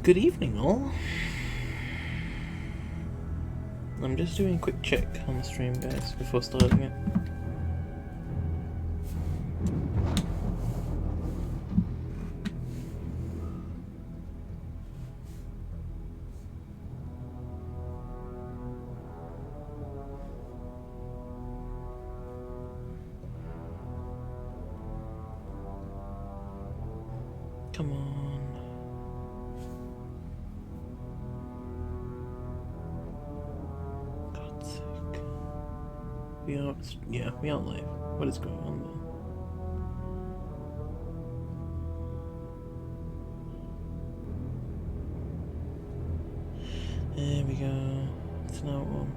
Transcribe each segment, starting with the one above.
Good evening, all. I'm just doing a quick check on the stream, guys, before starting it. Come on. God's sake. We are live. What is going on there? There we go. It's now on.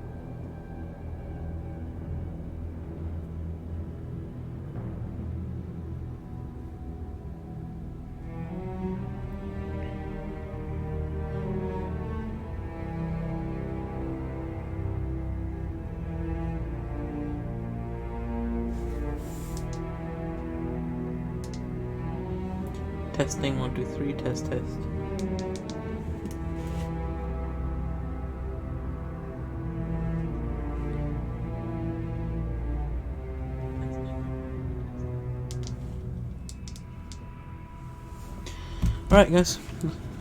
Testing 1, 2, 3, test. Alright guys,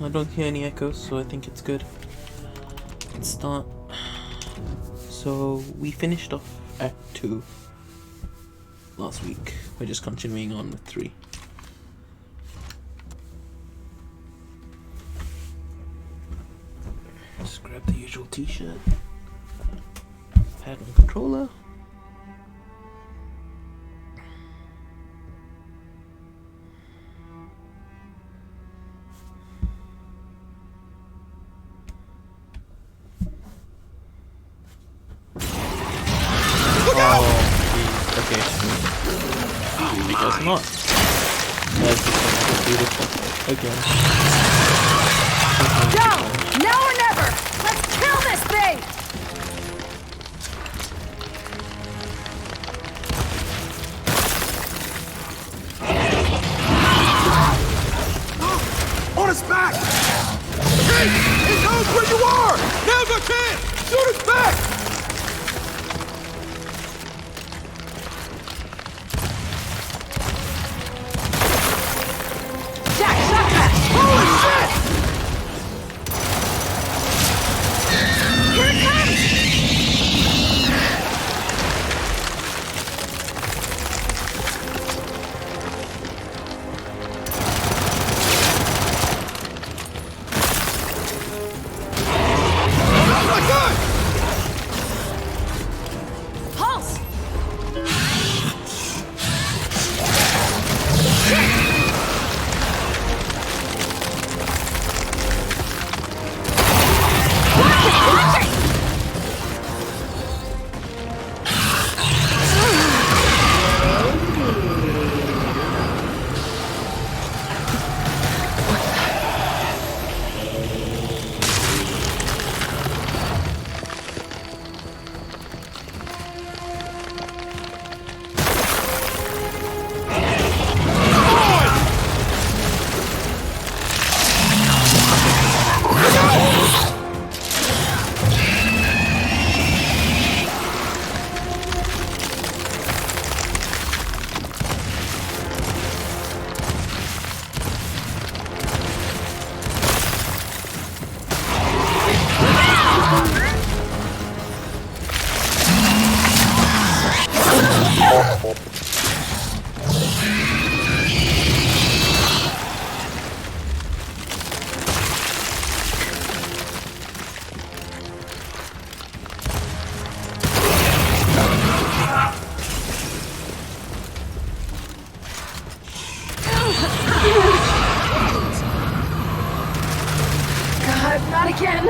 I don't hear any echoes, so I think it's good. Let's start. So we finished off Act 2 last week. We're just continuing on with 3. Just grab the usual t-shirt, pad and controller. Because not. That's just beautiful. Again. Go! Now or never! Let's kill this thing! On his back! Hey! He knows where you are! Now's our chance! Shoot his back! God, not again!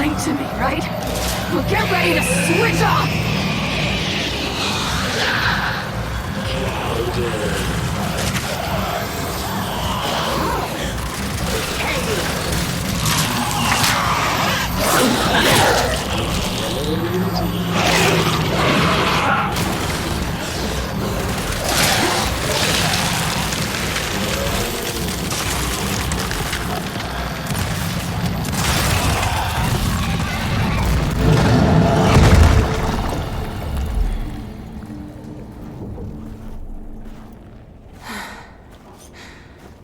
late to me, right? Well, get ready to switch off!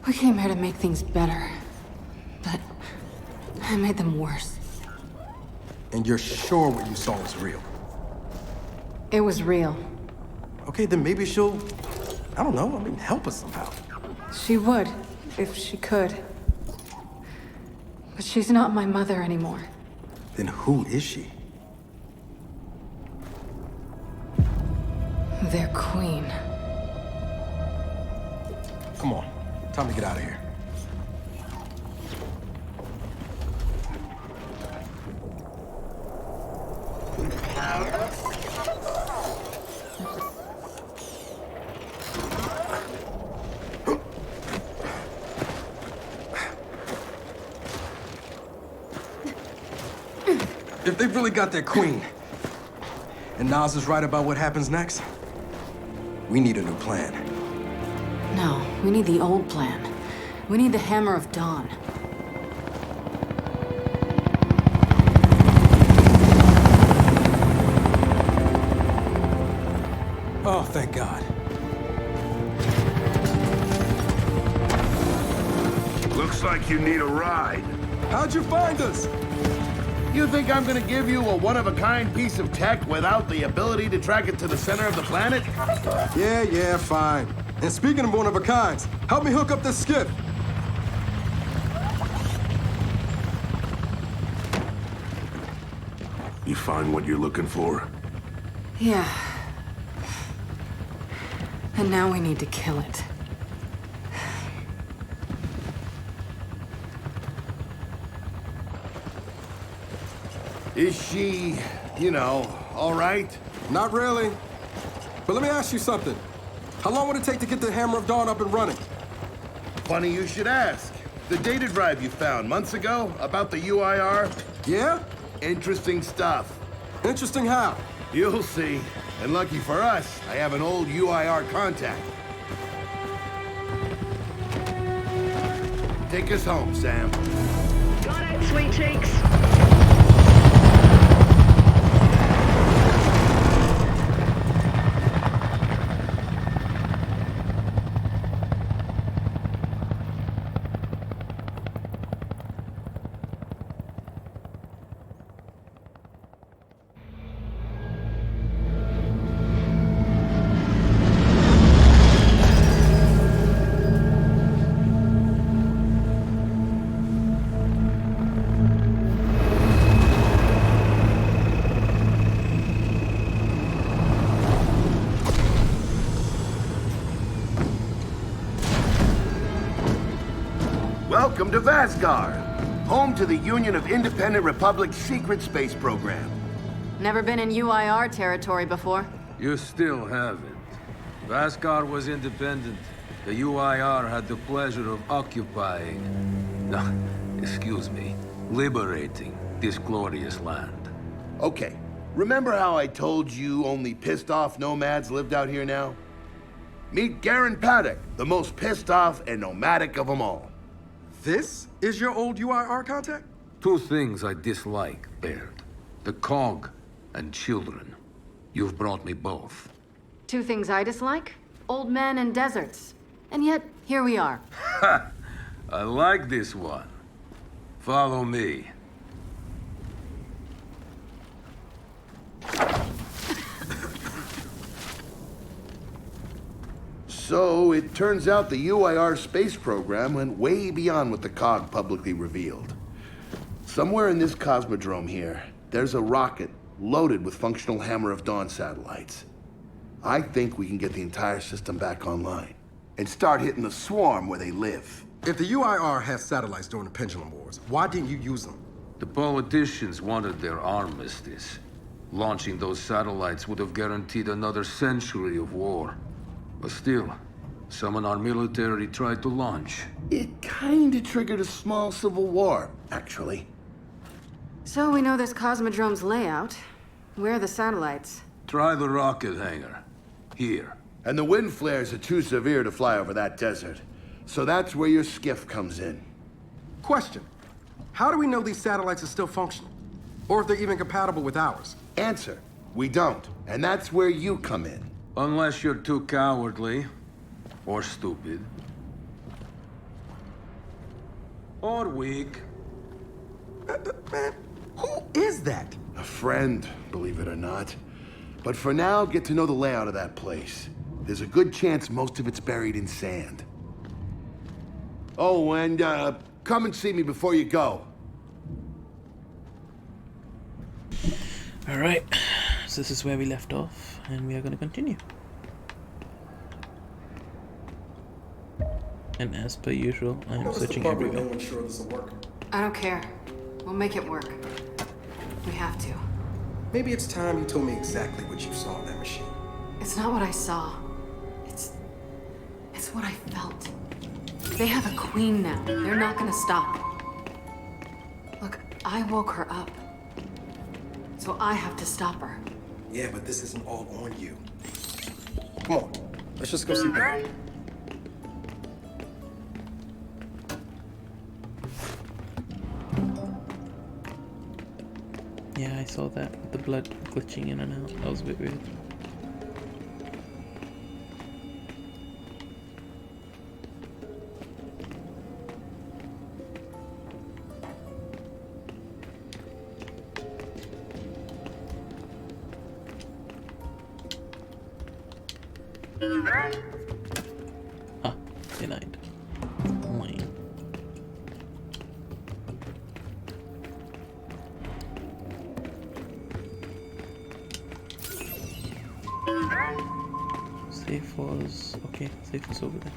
We came here to make things better, but I made them worse. And you're sure what you saw was real? It was real. Okay, then maybe she'll, I don't know, help us somehow. She would, if she could. But she's not my mother anymore. Then who is she? Their queen. Come on, time to get out of here. If they've really got their queen, and Nas is right about what happens next, we need a new plan. No, we need the old plan. We need the Hammer of Dawn. Oh, thank God. Looks like you need a ride. How'd you find us? You think I'm gonna give you a one-of-a-kind piece of tech without the ability to track it to the center of the planet? Yeah, fine. And speaking of one-of-a-kinds, help me hook up this skiff. You find what you're looking for? Yeah. And now we need to kill it. Is she, all right? Not really. But let me ask you something. How long would it take to get the Hammer of Dawn up and running? Funny you should ask. The data drive you found months ago about the UIR? Yeah? Interesting stuff. Interesting how? You'll see. And lucky for us, I have an old UIR contact. Take us home, Sam. Got it, sweet cheeks. Welcome to Vasgar, home to the Union of Independent Republic's secret space program. Never been in UIR territory before? You still haven't. Vasgar was independent. The UIR had the pleasure of occupying... No, excuse me. Liberating this glorious land. Okay, remember how I told you only pissed-off nomads lived out here now? Meet Garen Paddock, the most pissed-off and nomadic of them all. This is your old UIR contact? Two things I dislike, Baird. The Cog and children. You've brought me both. Two things I dislike? Old men and deserts. And yet, here we are. I like this one. Follow me. So, it turns out the UIR space program went way beyond what the COG publicly revealed. Somewhere in this cosmodrome here, there's a rocket loaded with functional Hammer of Dawn satellites. I think we can get the entire system back online and start hitting the swarm where they live. If the UIR has satellites during the Pendulum Wars, why didn't you use them? The politicians wanted their armistice. Launching those satellites would have guaranteed another century of war. But still, some in our military tried to launch. It kinda triggered a small civil war, actually. So we know this Cosmodrome's layout. Where are the satellites? Try the rocket hangar. Here. And the wind flares are too severe to fly over that desert. So that's where your skiff comes in. Question. How do we know these satellites are still functional? Or if they're even compatible with ours? Answer, we don't. And that's where you come in. Unless you're too cowardly. Or stupid. Or weak. Man, who is that? A friend, believe it or not. But for now, get to know the layout of that place. There's a good chance most of it's buried in sand. Oh, and come and see me before you go. Alright, so this is where we left off, and we are going to continue. And as per usual, I am searching everywhere. No one's sure this will work. I don't care. We'll make it work. We have to. Maybe it's time you told me exactly what you saw in that machine. It's not what I saw. It's what I felt. They have a queen now. They're not gonna stop. Look, I woke her up. So I have to stop her. Yeah, but this isn't all on you. Come on, let's just go see Barry. Yeah, I saw that with the blood glitching in and out. That was a bit weird. Huh, denied. Mine. Safe was... okay, safe was over there.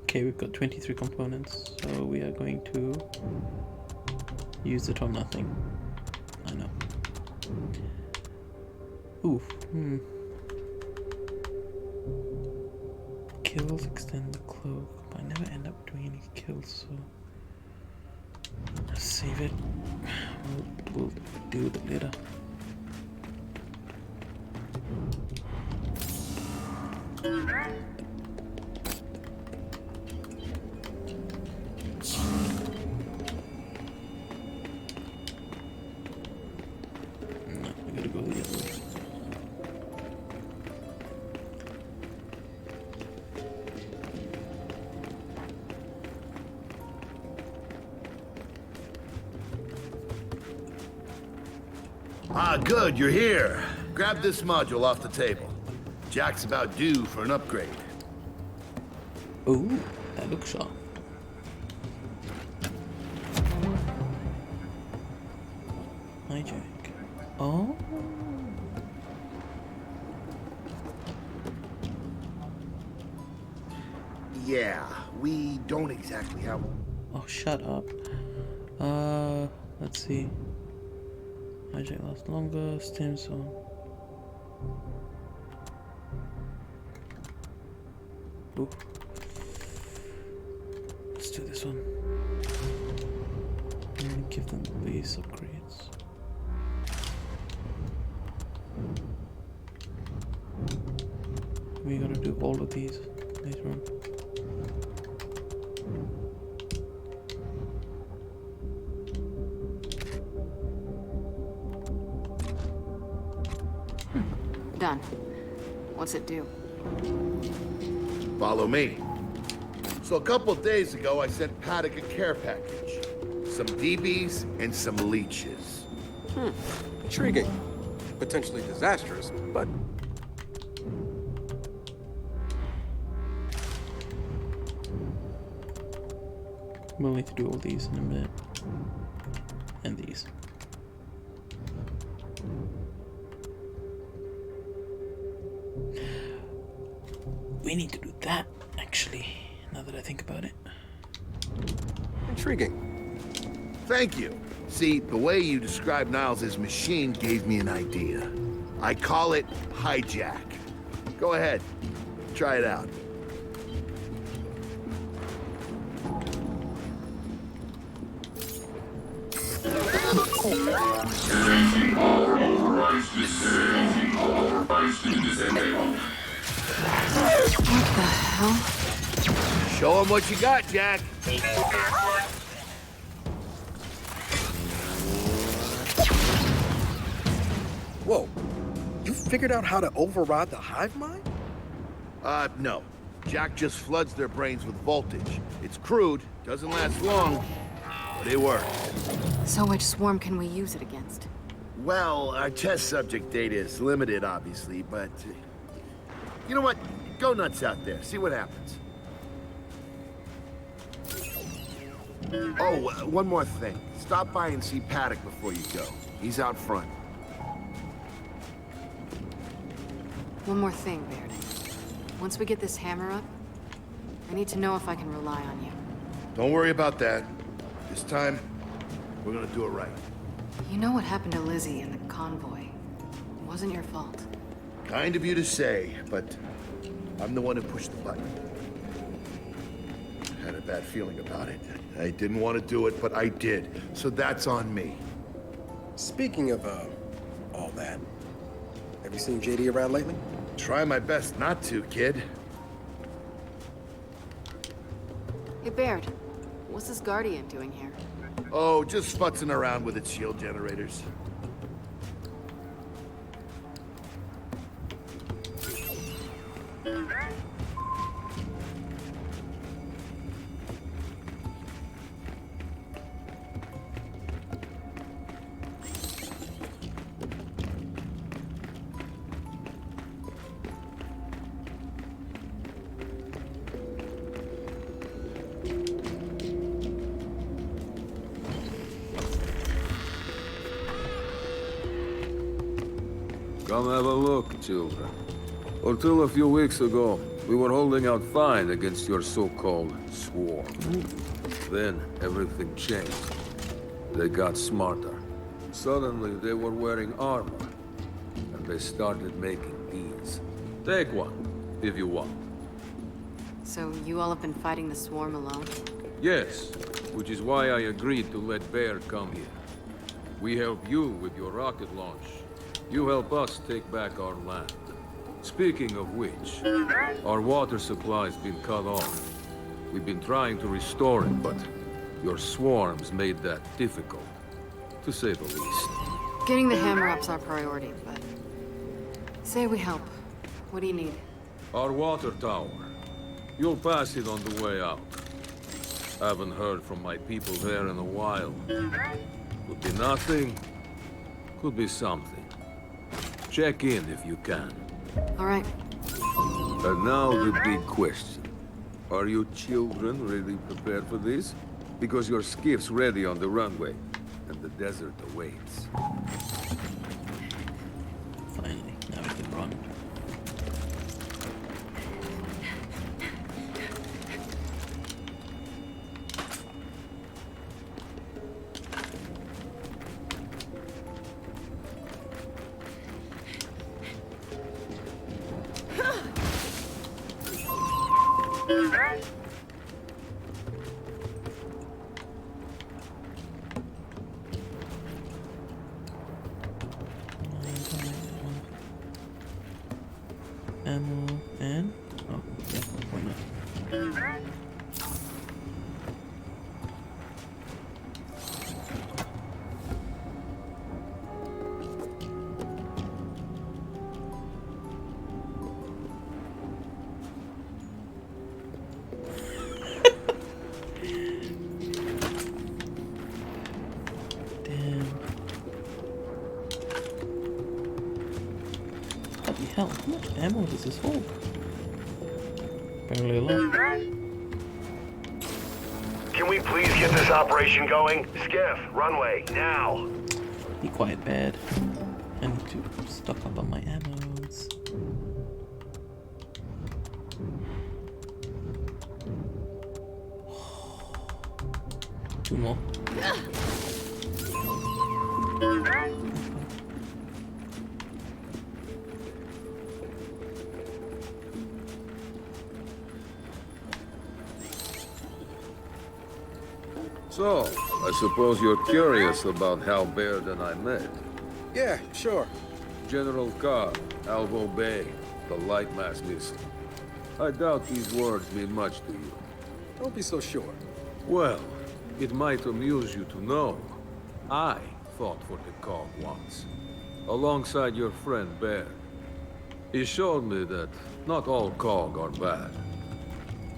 Okay, we've got 23 components, so we are going to use it on nothing. I know. Ooh, Kills extend the cloak, but I never end up doing any kills, so let's save it. We'll deal with it later. Ah, good, you're here. Grab this module off the table. Jack's about due for an upgrade. Ooh, that looks sharp. Hijack. Oh. Yeah, we don't exactly have... Oh, shut up. Let's see. Hijack lasts longer. Stem zone. Ooh. Let's do this one. And give them these upgrades. We gotta do all of these later on. Done. What's it do? Follow me. So a couple of days ago, I sent Paddock a care package. Some DBs and some leeches. Intriguing. Potentially disastrous, but We'll need to do all these in a minute. And these. We need to do that, actually, now that I think about it. intriguing. Thank you. See, the way you described Niles' machine gave me an idea. I call it Hijack. Go ahead. Try it out. What the hell? Show him what you got, Jack. Whoa. You figured out how to override the hive mind? No. Jack just floods their brains with voltage. It's crude, doesn't last long, but it works. So which swarm can we use it against? Well, our test subject data is limited, obviously, but... you know what? Go nuts out there. See what happens. Oh, one more thing. Stop by and see Paddock before you go. He's out front. One more thing, Baird. Once we get this hammer up, I need to know if I can rely on you. Don't worry about that. This time, we're gonna do it right. You know what happened to Lizzie in the convoy. It wasn't your fault. Kind of you to say, but I'm the one who pushed the button. Had a bad feeling about it. I didn't want to do it, but I did. So that's on me. Speaking of, all that, have you seen JD around lately? Try my best not to, kid. Hey, Baird. What's this Guardian doing here? Oh, just futzing around with its shield generators. Come have a look, children. Until a few weeks ago, we were holding out fine against your so-called swarm. Then, everything changed. They got smarter. Suddenly, they were wearing armor. And they started making these. Take one, if you want. So you all have been fighting the swarm alone? Yes, which is why I agreed to let Bear come here. We help you with your rocket launch. You help us take back our land. Speaking of which, our water supply's been cut off. We've been trying to restore it, but your swarms made that difficult, to say the least. Getting the hammer up's our priority, but... say we help. What do you need? Our water tower. You'll pass it on the way out. Haven't heard from my people there in a while. Could be nothing, could be something. Check in if you can. All right. And now the big question. Are you children really prepared for this? Because your skiff's ready on the runway. and the desert awaits. Finally, now we can run. Ammo and oh yeah, why not? Damn. Bloody hell, how much ammo does this hold? Apparently a lot. Can we please get this operation going? Skiff, runway, now! Be quiet, bad. I need to stock up on my ammos. Two more. So, I suppose you're curious about how Baird and I met. Yeah, sure. General Carr, Alvo Bay, the Lightmass Missile. I doubt these words mean much to you. Don't be so sure. Well, it might amuse you to know. I fought for the COG once, alongside your friend Baird. He showed me that not all COG are bad.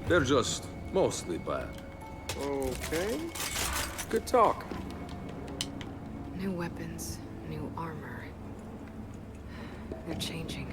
They're just mostly bad. Okay. Good talk. New weapons, new armor. They're changing.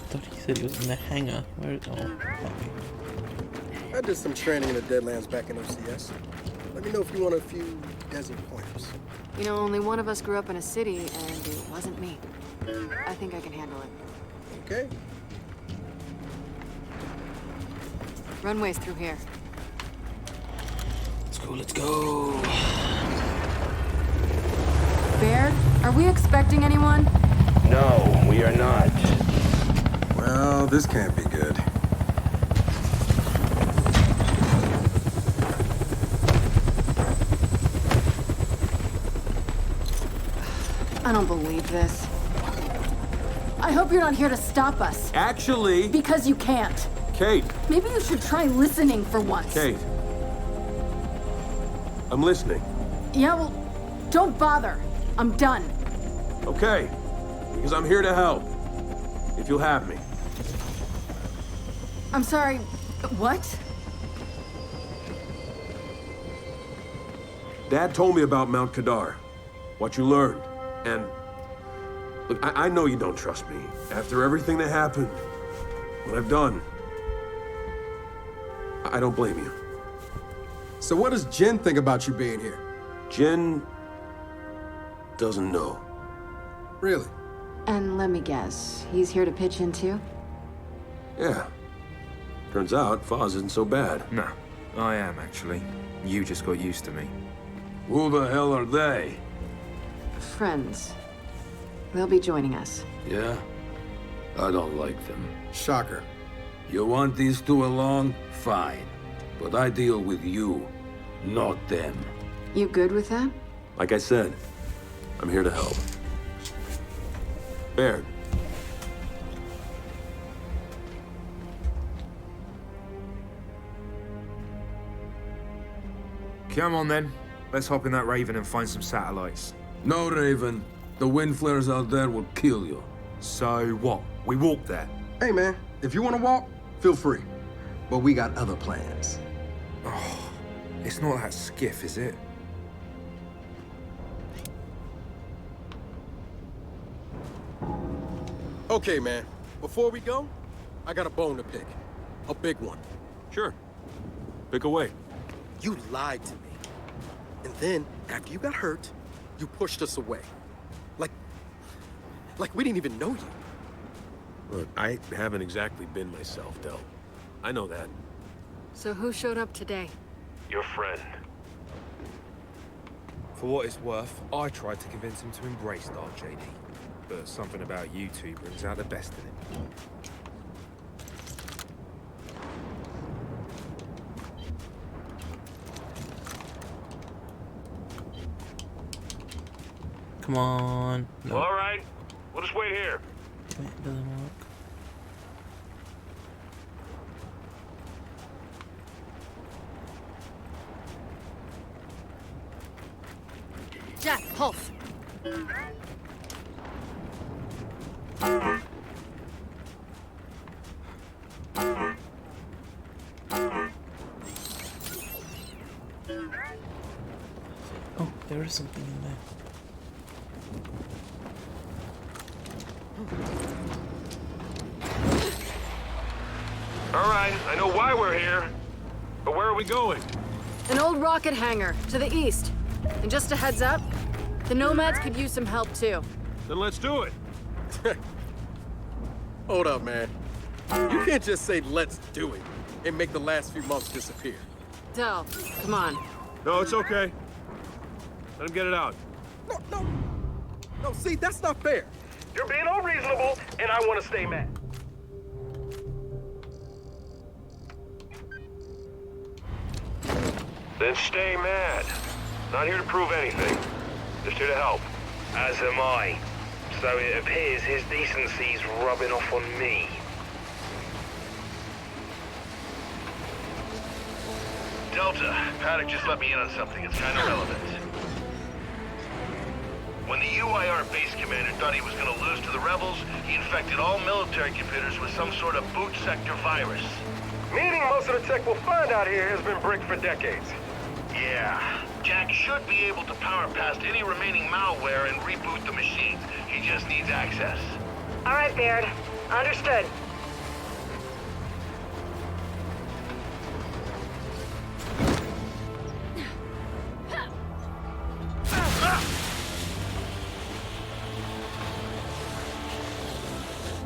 I thought he said he was in the hangar. Where? Oh, okay. I did some training in the Deadlands back in OCS. Let me know if you want a few desert pointers. You know, only one of us grew up in a city, and it wasn't me. I think I can handle it. Okay? Runway's through here. Let's go. Let's go. Baird, are we expecting anyone? No, we are not. Well, this can't be good. I don't believe this. I hope you're not here to stop us. Actually, Because you can't. Kate, Maybe you should try listening for once. Kate. I'm listening. Yeah, well, don't bother. I'm done. Okay. Because I'm here to help. If you'll have me. I'm sorry, what? Dad told me about Mount Kadar. What you learned. And look, I know you don't trust me. After everything that happened, what I've done, I don't blame you. So what does Jin think about you being here? Jin doesn't know. Really? And let me guess, he's here to pitch in too? Yeah. Turns out Foz isn't so bad. No, I am actually. You just got used to me. Who the hell are they? Friends. They'll be joining us. Yeah? I don't like them. Shocker. You want these two along? Fine. But I deal with you, not them. You good with that? Like I said, I'm here to help. Baird. Come on then. Let's hop in that Raven and find some satellites. No, Raven. The wind flares out there will kill you. So what? We walk there. Hey, man, if you want to walk, feel free. But we got other plans. Oh, it's not that skiff, is it? Okay, man. Before we go, I got a bone to pick. A big one. Sure. Pick away. You lied to me. And then, after you got hurt, you pushed us away. Like we didn't even know you. Look, I haven't exactly been myself, Del. I know that. So who showed up today? Your friend. For what it's worth, I tried to convince him to embrace Dark JD. But something about you two brings out the best in him. Come on. No. All right. We'll just wait here. Wait, it doesn't work. Jack, pulse. Oh, there is something in there. All right, I know why we're here. But where are we going? An old rocket hangar, to the east. And just a heads up, the Nomads could use some help too. Then let's do it. Hold up, man. You can't just say, let's do it, and make the last few months disappear. Del, come on. No, it's okay. Let him get it out. No, see, that's not fair. You're being unreasonable, and I want to stay mad. Then stay mad. Not here to prove anything. Just here to help. As am I. So it appears his decency's rubbing off on me. Delta, Paddock just let me in on something. It's kind of relevant. When the UIR base commander thought he was going to lose to the rebels, he infected all military computers with some sort of boot sector virus. Meaning most of the tech we'll find out here has been bricked for decades. Yeah. Jack should be able to power past any remaining malware and reboot the machines. He just needs access. All right, Baird. Understood.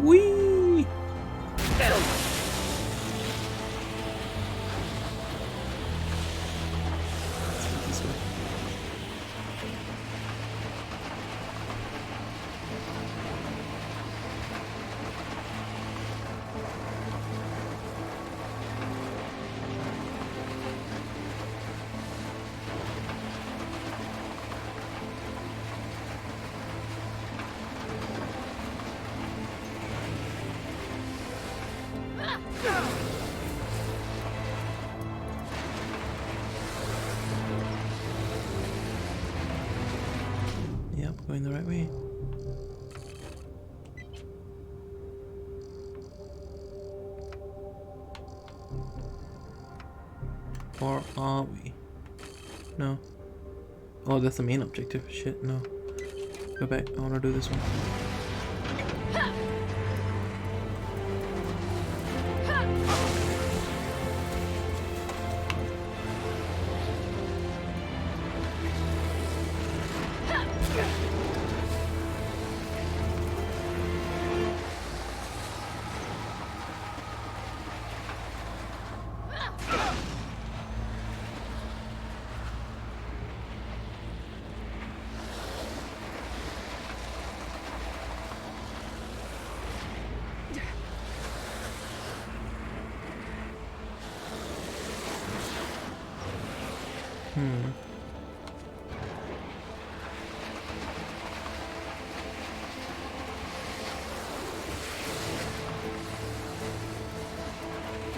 Whee! This way. Yep, going the right way. Or are we? No. Oh, that's the main objective. Shit, no. Go back. I wanna do this one.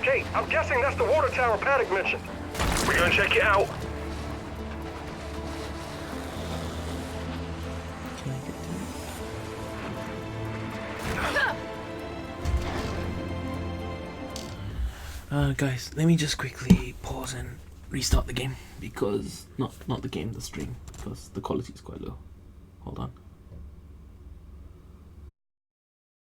Kate, I'm guessing that's the water tower Paddock mentioned. We're gonna check it out. Can I get to it? Guys, let me just quickly pause and restart the game because not the game, the stream, because the quality is quite low. Hold on.